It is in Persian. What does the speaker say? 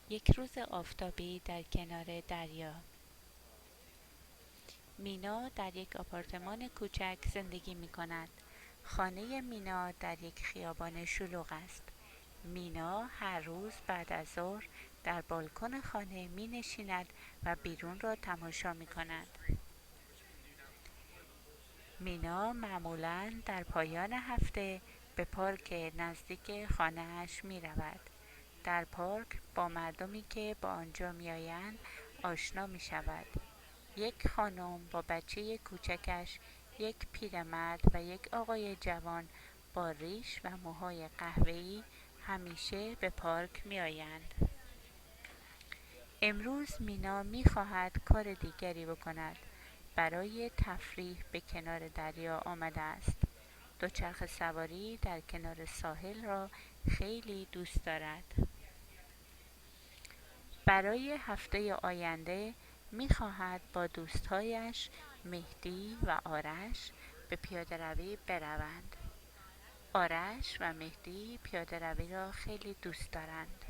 یک روز آفتابی در کنار دریا. مینا در یک آپارتمان کوچک زندگی می کند. خانه مینا در یک خیابان شلوغ است. مینا هر روز بعد از ظهر در بالکن خانه می نشیند و بیرون را تماشا می کند. مینا معمولاً در پایان هفته به پارک نزدیک خانه‌اش می رود. در پارک با مردمی که با آنجا می آیند آشنا می شود. یک خانم با بچه کوچکش، یک پیرمرد و یک آقای جوان با ریش و موهای قهوه‌ای همیشه به پارک می آیند. امروز مینا می خواهد کار دیگری بکند. برای تفریح به کنار دریا آمده است. دوچرخه سواری در کنار ساحل را خیلی دوست دارد. برای هفته آینده می خواهد با دوستهایش مهدی و آرش به پیاده‌روی بروند. آرش و مهدی پیاده‌روی را خیلی دوست دارند.